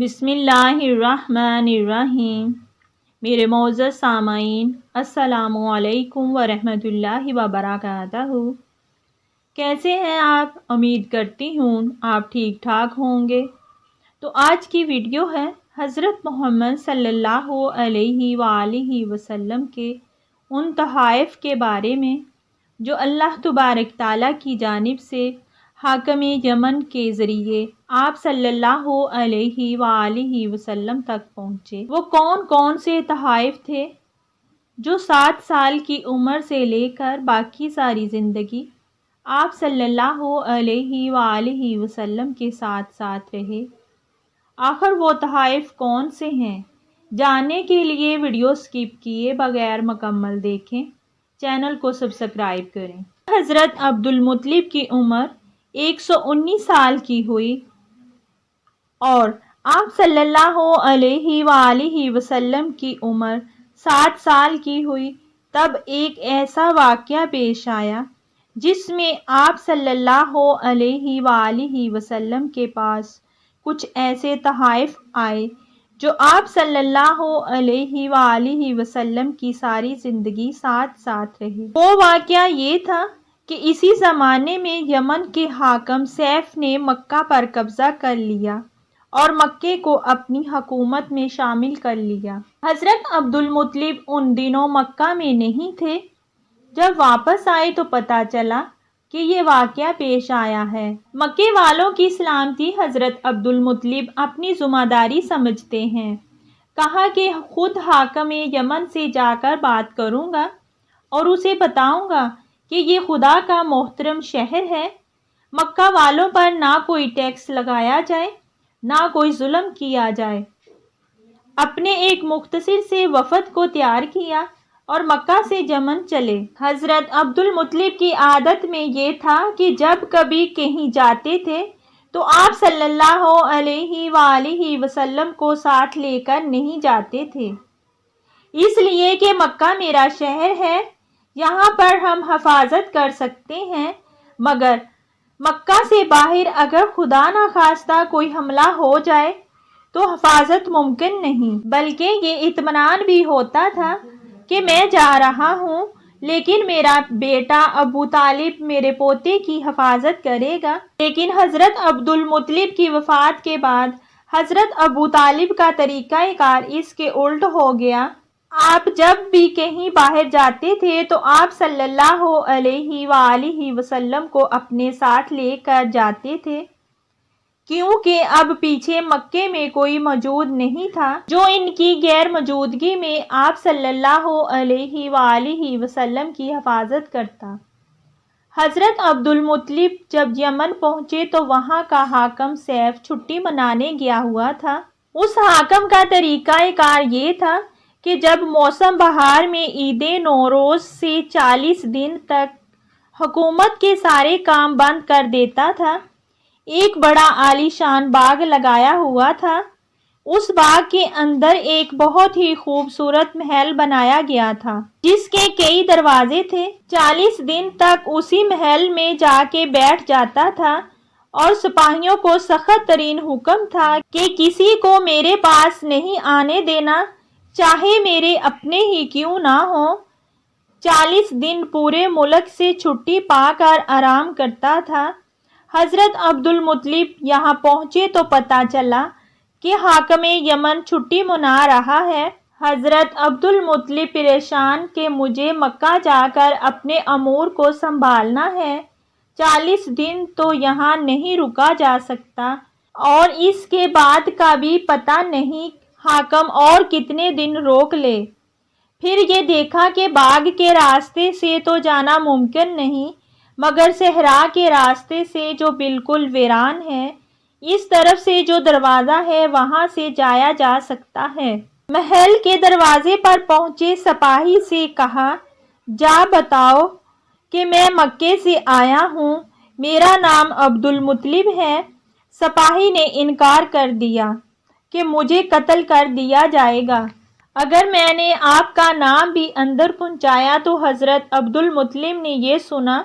بسم اللہ الرحمن الرحیم۔ میرے معزز سامعین، السلام علیکم ورحمۃ اللہ وبرکاتہ۔ کیسے ہیں آپ؟ امید کرتی ہوں آپ ٹھیک ٹھاک ہوں گے۔ تو آج کی ویڈیو ہے حضرت محمد صلی اللہ علیہ وآلہ وسلم کے ان تحائف کے بارے میں جو اللہ تبارک تعالیٰ کی جانب سے حاکم یمن کے ذریعے آپ صلی اللہ علیہ وآلہ وسلم تک پہنچے۔ وہ کون کون سے تحائف تھے جو 7 سال کی عمر سے لے کر باقی ساری زندگی آپ صلی اللہ علیہ وآلہ وسلم کے ساتھ ساتھ رہے؟ آخر وہ تحائف کون سے ہیں؟ جاننے کے لیے ویڈیو سکپ کیے بغیر مکمل دیکھیں، چینل کو سبسکرائب کریں۔ حضرت عبدالمطلب کی عمر 119 سال کی ہوئی اور آپ صلی اللہ علیہ وآلہ وسلم کی عمر 7 سال کی ہوئی تب ایک ایسا واقعہ پیش آیا جس میں آپ صلی اللہ علیہ وآلہ وسلم کے پاس کچھ ایسے تحائف آئے جو آپ صلی اللہ علیہ وآلہ وسلم کی ساری زندگی ساتھ ساتھ رہے۔ وہ واقعہ یہ تھا کہ اسی زمانے میں یمن کے حاکم سیف نے مکہ پر قبضہ کر لیا اور مکے کو اپنی حکومت میں شامل کر لیا۔ حضرت عبدالمطلب ان دنوں مکہ میں نہیں تھے۔ جب واپس آئے تو پتہ چلا کہ یہ واقعہ پیش آیا ہے۔ مکے والوں کی سلامتی حضرت عبدالمطلب اپنی ذمہ داری سمجھتے ہیں۔ کہا کہ خود حاکم یمن سے جا کر بات کروں گا اور اسے بتاؤں گا کہ یہ خدا کا محترم شہر ہے، مکہ والوں پر نہ کوئی ٹیکس لگایا جائے نہ کوئی ظلم کیا جائے۔ اپنے ایک مختصر سے وفد کو تیار کیا اور مکہ سے یمن چلے۔ حضرت عبدالمطلب کی عادت میں یہ تھا کہ جب کبھی کہیں جاتے تھے تو آپ صلی اللہ علیہ وآلہ وسلم کو ساتھ لے کر نہیں جاتے تھے، اس لیے کہ مکہ میرا شہر ہے، یہاں پر ہم حفاظت کر سکتے ہیں، مگر مکہ سے باہر اگر خدا نخواستہ کوئی حملہ ہو جائے تو حفاظت ممکن نہیں۔ بلکہ یہ اطمینان بھی ہوتا تھا کہ میں جا رہا ہوں لیکن میرا بیٹا ابو طالب میرے پوتے کی حفاظت کرے گا۔ لیکن حضرت عبدالمطلب کی وفات کے بعد حضرت ابو طالب کا طریقہ کار اس کے الٹ ہو گیا۔ آپ جب بھی کہیں باہر جاتے تھے تو آپ صلی اللہ علیہ وآلہ وسلم کو اپنے ساتھ لے کر جاتے تھے، کیونکہ اب پیچھے مکے میں کوئی موجود نہیں تھا جو ان کی غیر موجودگی میں آپ صلی اللہ علیہ وآلہ وسلم کی حفاظت کرتا۔ حضرت عبدالمطلب جب یمن پہنچے تو وہاں کا حاکم سیف چھٹی منانے گیا ہوا تھا۔ اس حاکم کا طریقہ کار یہ تھا کہ جب موسم بہار میں عید نوروز سے 40 دن تک حکومت کے سارے کام بند کر دیتا تھا۔ ایک بڑا عالی شان باغ لگایا ہوا تھا۔ اس باغ کے اندر ایک بہت ہی خوبصورت محل بنایا گیا تھا جس کے کئی دروازے تھے۔ 40 دن تک اسی محل میں جا کے بیٹھ جاتا تھا اور سپاہیوں کو سخت ترین حکم تھا کہ کسی کو میرے پاس نہیں آنے دینا، چاہے میرے اپنے ہی کیوں نہ ہوں۔ 40 دن پورے ملک سے چھٹی پا کر آرام کرتا تھا۔ حضرت عبدالمطلب یہاں پہنچے تو پتہ چلا کہ حاکم یمن چھٹی منا رہا ہے۔ حضرت عبدالمطلب پریشان کہ مجھے مکہ جا کر اپنے امور کو سنبھالنا ہے، 40 دن تو یہاں نہیں رکا جا سکتا اور اس کے بعد کا بھی پتہ نہیں حاکم اور کتنے دن روک لے۔ پھر یہ دیکھا کہ باغ کے راستے سے تو جانا ممکن نہیں، مگر صحرا کے راستے سے جو بالکل ویران ہے، اس طرف سے جو دروازہ ہے وہاں سے جایا جا سکتا ہے۔ محل کے دروازے پر پہنچے سپاہی سے کہا، جا بتاؤ کہ میں مکے سے آیا ہوں، میرا نام عبدالمطلب ہے۔ سپاہی نے انکار کر دیا کہ مجھے قتل کر دیا جائے گا اگر میں نے آپ کا نام بھی اندر پہنچایا۔ تو حضرت عبدالمطلب نے یہ سنا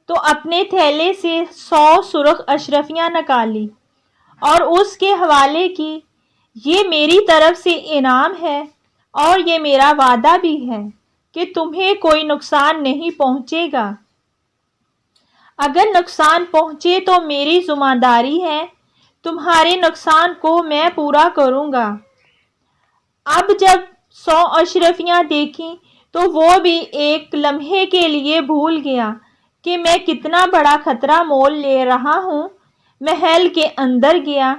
تو اپنے تھیلے سے 100 سرخ اشرفیاں نکالی اور اس کے حوالے کی، یہ میری طرف سے انعام ہے اور یہ میرا وعدہ بھی ہے کہ تمہیں کوئی نقصان نہیں پہنچے گا۔ اگر نقصان پہنچے تو میری ذمہ داری ہے، تمہارے نقصان کو میں پورا کروں گا۔ اب جب 100 اشرفیاں دیکھیں تو وہ بھی ایک لمحے کے لیے بھول گیا کہ میں کتنا بڑا خطرہ مول لے رہا ہوں۔ محل کے اندر گیا،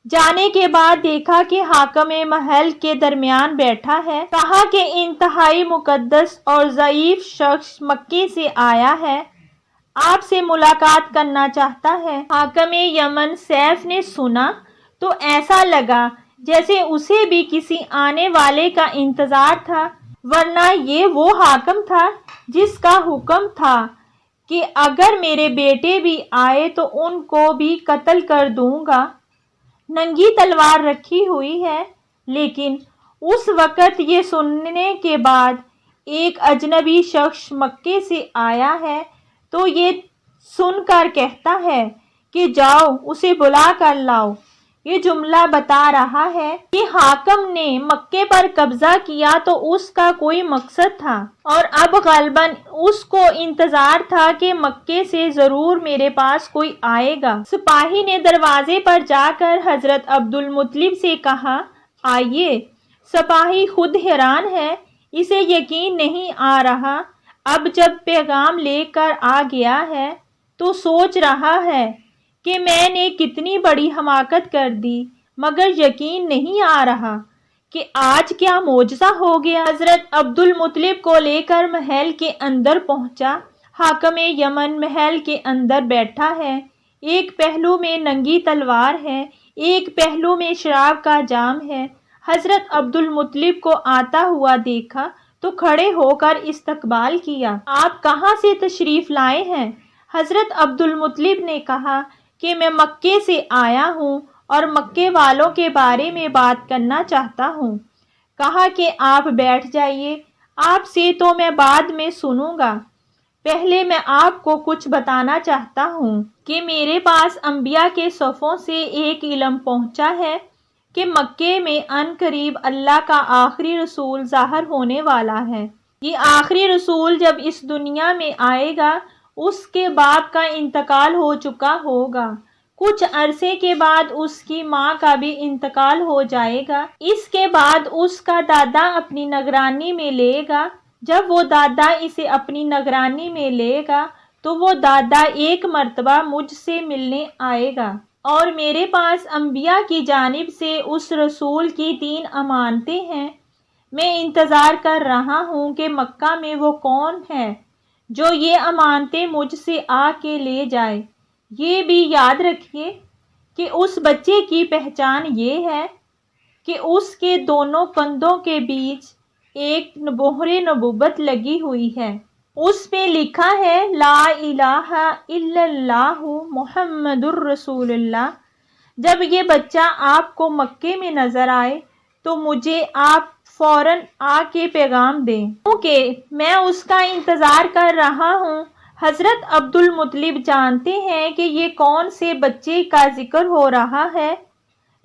جانے کے بعد دیکھا کہ حاکم محل کے درمیان بیٹھا ہے۔ کہا کہ انتہائی مقدس اور ضعیف شخص مکے سے آیا ہے، آپ سے ملاقات کرنا چاہتا ہے۔ حاکم یمن سیف نے سنا تو ایسا لگا جیسے اسے بھی کسی آنے والے کا انتظار تھا، ورنہ یہ وہ حاکم تھا جس کا حکم تھا کہ اگر میرے بیٹے بھی آئے تو ان کو بھی قتل کر دوں گا۔ ننگی تلوار رکھی ہوئی ہے، لیکن اس وقت یہ سننے کے بعد ایک اجنبی شخص مکے سے آیا ہے تو یہ سن کر کہتا ہے کہ جاؤ اسے بلا کر لاؤ۔ یہ جملہ بتا رہا ہے کہ حاکم نے مکے پر قبضہ کیا تو اس کا کوئی مقصد تھا، اور اب غالباً اس کو انتظار تھا کہ مکے سے ضرور میرے پاس کوئی آئے گا۔ سپاہی نے دروازے پر جا کر حضرت عبدالمطلب سے کہا، آئیے۔ سپاہی خود حیران ہے، اسے یقین نہیں آ رہا۔ اب جب پیغام لے کر آ گیا ہے تو سوچ رہا ہے کہ میں نے کتنی بڑی حماقت کر دی، مگر یقین نہیں آ رہا کہ آج کیا معجزہ ہو گیا۔ حضرت عبدالمطلب کو لے کر محل کے اندر پہنچا۔ حاکم یمن محل کے اندر بیٹھا ہے، ایک پہلو میں ننگی تلوار ہے، ایک پہلو میں شراب کا جام ہے۔ حضرت عبدالمطلب کو آتا ہوا دیکھا تو کھڑے ہو کر استقبال کیا۔ آپ کہاں سے تشریف لائے ہیں؟ حضرت عبدالمطلب نے کہا کہ میں مکے سے آیا ہوں اور مکے والوں کے بارے میں بات کرنا چاہتا ہوں۔ کہا کہ آپ بیٹھ جائیے، آپ سے تو میں بعد میں سنوں گا، پہلے میں آپ کو کچھ بتانا چاہتا ہوں کہ میرے پاس انبیاء کے صفوں سے ایک علم پہنچا ہے کہ مکے میں عن قریب اللہ کا آخری رسول ظاہر ہونے والا ہے۔ یہ آخری رسول جب اس دنیا میں آئے گا اس کے باپ کا انتقال ہو چکا ہوگا، کچھ عرصے کے بعد اس کی ماں کا بھی انتقال ہو جائے گا، اس کے بعد اس کا دادا اپنی نگرانی میں لے گا۔ جب وہ دادا اسے اپنی نگرانی میں لے گا تو وہ دادا ایک مرتبہ مجھ سے ملنے آئے گا، اور میرے پاس انبیاء کی جانب سے اس رسول کی 3 امانتیں ہیں۔ میں انتظار کر رہا ہوں کہ مکہ میں وہ کون ہے جو یہ امانتیں مجھ سے آ کے لے جائے۔ یہ بھی یاد رکھیے کہ اس بچے کی پہچان یہ ہے کہ اس کے دونوں کندھوں کے بیچ ایک مہر نبوت لگی ہوئی ہے، اس پہ لکھا ہے لا الہ الا اللہ محمد الرسول اللہ۔ جب یہ بچہ آپ کو مکے میں نظر آئے تو مجھے آپ فوراً آ کے پیغام دیں، کیونکہ میں اس کا انتظار کر رہا ہوں۔ حضرت عبدالمطلب جانتے ہیں کہ یہ کون سے بچے کا ذکر ہو رہا ہے،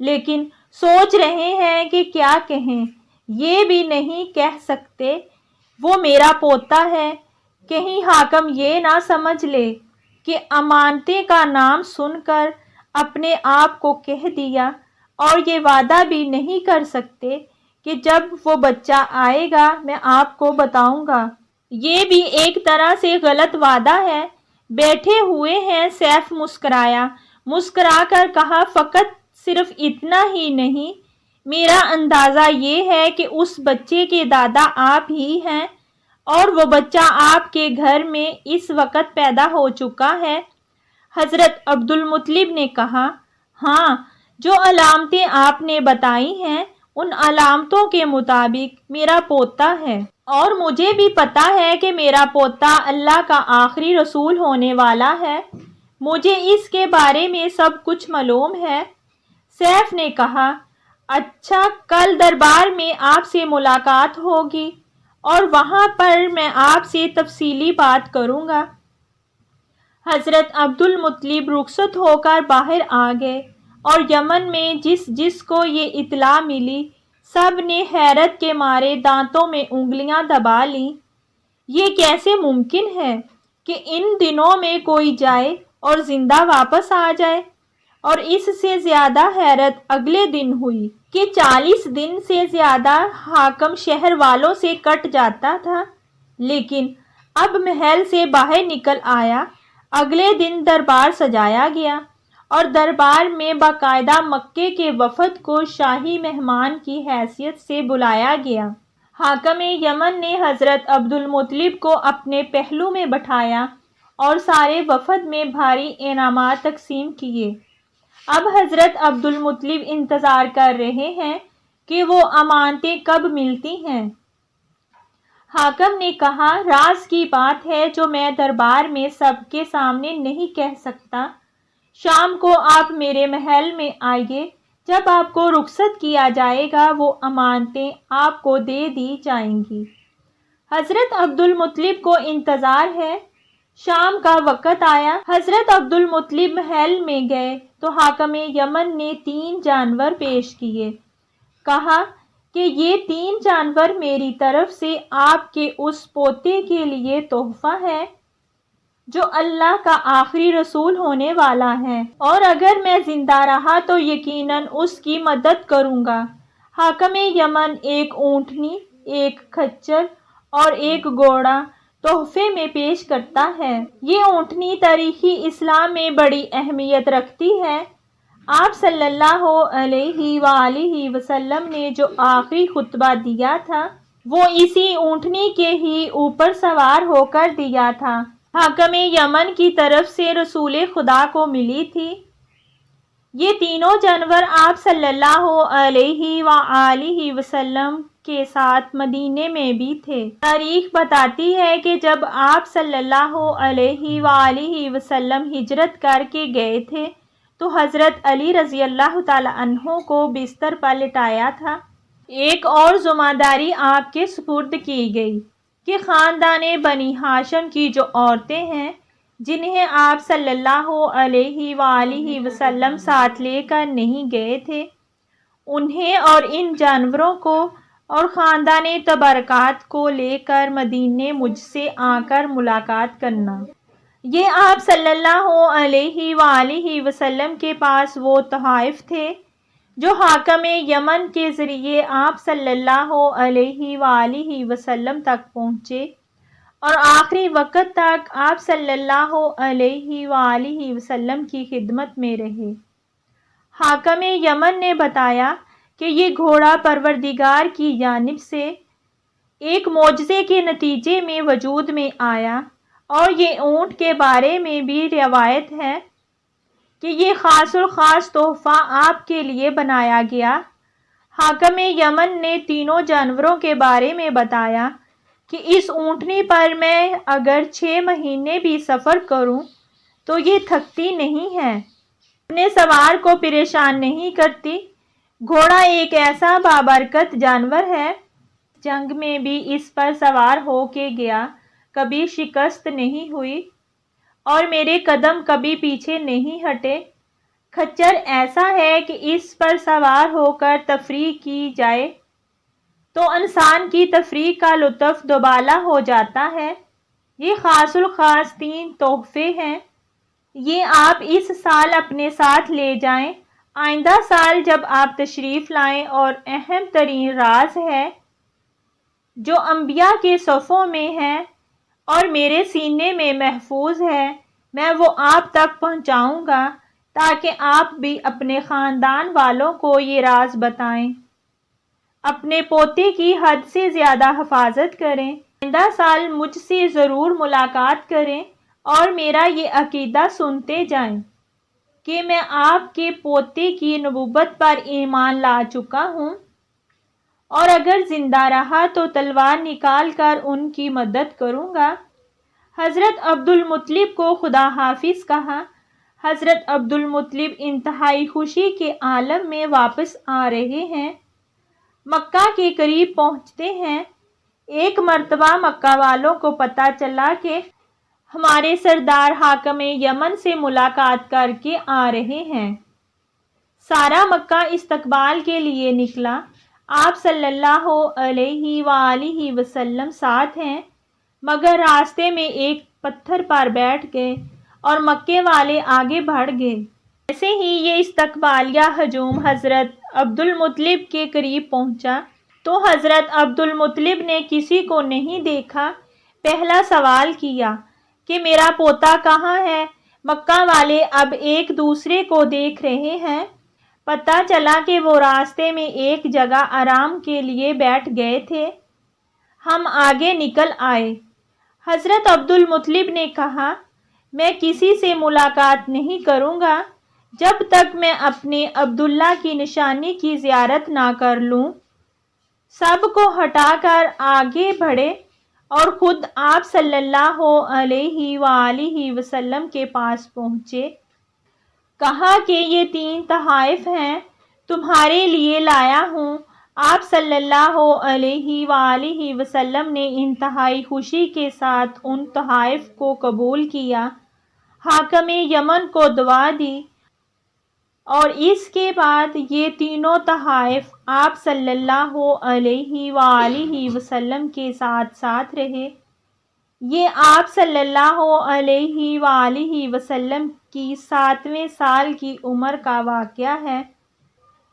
لیکن سوچ رہے ہیں کہ کیا کہیں، یہ بھی نہیں کہہ سکتے وہ میرا پوتا ہے، کہیں حاکم یہ نہ سمجھ لے کہ امانتیں کا نام سن کر اپنے آپ کو کہہ دیا، اور یہ وعدہ بھی نہیں کر سکتے کہ جب وہ بچہ آئے گا میں آپ کو بتاؤں گا۔ یہ بھی ایک طرح سے غلط وعدہ ہے۔ بیٹھے ہوئے ہیں سیف مسکرایا، مسکرا کر کہا فقط صرف اتنا ہی نہیں، میرا اندازہ یہ ہے کہ اس بچے کے دادا آپ ہی ہیں، اور وہ بچہ آپ کے گھر میں اس وقت پیدا ہو چکا ہے۔ حضرت عبدالمطلب نے کہا، ہاں، جو علامتیں آپ نے بتائی ہیں ان علامتوں کے مطابق میرا پوتا ہے، اور مجھے بھی پتا ہے کہ میرا پوتا اللہ کا آخری رسول ہونے والا ہے، مجھے اس کے بارے میں سب کچھ معلوم ہے۔ سیف نے کہا، اچھا، کل دربار میں آپ سے ملاقات ہوگی اور وہاں پر میں آپ سے تفصیلی بات کروں گا۔ حضرت عبدالمطلب رخصت ہو کر باہر آ گئے اور یمن میں جس جس کو یہ اطلاع ملی سب نے حیرت کے مارے دانتوں میں انگلیاں دبا لیں۔ یہ کیسے ممکن ہے کہ ان دنوں میں کوئی جائے اور زندہ واپس آ جائے؟ اور اس سے زیادہ حیرت اگلے دن ہوئی کہ 40 دن سے زیادہ حاکم شہر والوں سے کٹ جاتا تھا، لیکن اب محل سے باہر نکل آیا۔ اگلے دن دربار سجایا گیا اور دربار میں باقاعدہ مکے کے وفد کو شاہی مہمان کی حیثیت سے بلایا گیا۔ حاکم یمن نے حضرت عبدالمطلب کو اپنے پہلو میں بٹھایا اور سارے وفد میں بھاری انعامات تقسیم کیے۔ اب حضرت عبدالمطلب انتظار کر رہے ہیں کہ وہ امانتیں کب ملتی ہیں۔ حاکم نے کہا، راز کی بات ہے جو میں دربار میں سب کے سامنے نہیں کہہ سکتا۔ شام کو آپ میرے محل میں آئیے، جب آپ کو رخصت کیا جائے گا وہ امانتیں آپ کو دے دی جائیں گی۔ حضرت عبدالمطلب کو انتظار ہے۔ شام کا وقت آیا، حضرت عبدالمطلب محل میں گئے تو حاکم یمن نے 3 جانور پیش کیے۔ کہا کہ یہ 3 جانور میری طرف سے آپ کے اس پوتے کے لیے تحفہ ہے جو اللہ کا آخری رسول ہونے والا ہے، اور اگر میں زندہ رہا تو یقیناً اس کی مدد کروں گا۔ حاکم یمن ایک اونٹنی، ایک کھچر اور ایک گھوڑا تحفے میں پیش کرتا ہے۔ یہ اونٹنی تاریخی اسلام میں بڑی اہمیت رکھتی ہے۔ آپ صلی اللہ علیہ وآلہ وسلم نے جو آخری خطبہ دیا تھا وہ اسی اونٹنی کے ہی اوپر سوار ہو کر دیا تھا۔ حاکم یمن کی طرف سے رسول خدا کو ملی تھی۔ یہ تینوں جانور آپ صلی اللہ علیہ وآلہ وسلم کے ساتھ مدینے میں بھی تھے۔ تاریخ بتاتی ہے کہ جب آپ صلی اللہ علیہ وآلہ وسلم ہجرت کر کے گئے تھے تو حضرت علی رضی اللہ تعالی عنہ کو بستر پر لٹایا تھا۔ ایک اور ذمہ داری آپ کے سپرد کی گئی کہ خاندان بنی ہاشم کی جو عورتیں ہیں جنہیں آپ صلی اللہ علیہ وآلہ وسلم ساتھ لے کر نہیں گئے تھے، انہیں اور ان جانوروں کو اور خاندان تبرکات کو لے کر مدینے مجھ سے آ کر ملاقات کرنا۔ یہ آپ صلی اللہ علیہ وآلہ وسلم کے پاس وہ تحائف تھے جو حاکم یمن کے ذریعے آپ صلی اللہ علیہ وآلہ وسلم تک پہنچے اور آخری وقت تک آپ صلی اللہ علیہ وآلہ وسلم کی خدمت میں رہے۔ حاکم یمن نے بتایا کہ یہ گھوڑا پروردگار کی جانب سے ایک معجزے کے نتیجے میں وجود میں آیا، اور یہ اونٹ کے بارے میں بھی روایت ہے کہ یہ خاص الخاص تحفہ آپ کے لیے بنایا گیا۔ حاکم یمن نے تینوں جانوروں کے بارے میں بتایا کہ اس اونٹنی پر میں اگر 6 مہینے بھی سفر کروں تو یہ تھکتی نہیں ہے، اپنے سوار کو پریشان نہیں کرتی۔ گھوڑا ایک ایسا بابرکت جانور ہے، جنگ میں بھی اس پر سوار ہو کے گیا، کبھی شکست نہیں ہوئی اور میرے قدم کبھی پیچھے نہیں ہٹے۔ کھچر ایسا ہے کہ اس پر سوار ہو کر تفریح کی جائے تو انسان کی تفریح کا لطف دوبالا ہو جاتا ہے۔ یہ خاص الخاص 3 تحفے ہیں، یہ آپ اس سال اپنے ساتھ لے جائیں۔ آئندہ سال جب آپ تشریف لائیں، اور اہم ترین راز ہے جو انبیاء کے صفوں میں ہے اور میرے سینے میں محفوظ ہے، میں وہ آپ تک پہنچاؤں گا تاکہ آپ بھی اپنے خاندان والوں کو یہ راز بتائیں۔ اپنے پوتے کی حد سے زیادہ حفاظت کریں۔ آئندہ سال مجھ سے ضرور ملاقات کریں اور میرا یہ عقیدہ سنتے جائیں کہ میں آپ کے پوتے کی نبوت پر ایمان لا چکا ہوں، اور اگر زندہ رہا تو تلوار نکال کر ان کی مدد کروں گا۔ حضرت عبدالمطلب کو خدا حافظ کہا۔ حضرت عبدالمطلب انتہائی خوشی کے عالم میں واپس آ رہے ہیں۔ مکہ کے قریب پہنچتے ہیں۔ ایک مرتبہ مکہ والوں کو پتہ چلا کہ ہمارے سردار حاکم یمن سے ملاقات کر کے آ رہے ہیں۔ سارا مکہ استقبال کے لیے نکلا۔ آپ صلی اللہ علیہ وآلہ وسلم ساتھ ہیں، مگر راستے میں ایک پتھر پر بیٹھ گئے اور مکے والے آگے بڑھ گئے۔ جیسے ہی یہ استقبالیہ ہجوم حضرت عبدالمطلب کے قریب پہنچا تو حضرت عبدالمطلب نے کسی کو نہیں دیکھا پہلا سوال کیا کہ میرا پوتا کہاں ہے؟ مکہ والے اب ایک دوسرے کو دیکھ رہے ہیں۔ پتہ چلا کہ وہ راستے میں ایک جگہ آرام کے لیے بیٹھ گئے تھے۔ ہم آگے نکل آئے۔ حضرت عبدالمطلب نے کہا، میں کسی سے ملاقات نہیں کروں گا جب تک میں اپنے عبداللہ کی نشانی کی زیارت نہ کر لوں۔ سب کو ہٹا کر آگے بڑھے اور خود آپ صلی اللہ علیہ وآلہ وسلم کے پاس پہنچے۔ کہا کہ یہ 3 تحائف ہیں، تمہارے لیے لایا ہوں۔ آپ صلی اللہ علیہ وآلہ وسلم نے انتہائی خوشی کے ساتھ ان تحائف کو قبول کیا، حاکم یمن کو دعا دی اور اس کے بعد یہ تینوں تحائف آپ صلی اللہ علیہ وآلہ وسلم کے ساتھ ساتھ رہے۔ یہ آپ صلی اللہ علیہ وآلہ وسلم کی 7ویں سال کی عمر کا واقعہ ہے۔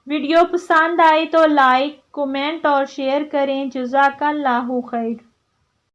ویڈیو پسند آئے تو لائک، کمنٹ اور شیئر کریں۔ جزاک اللہ خیر۔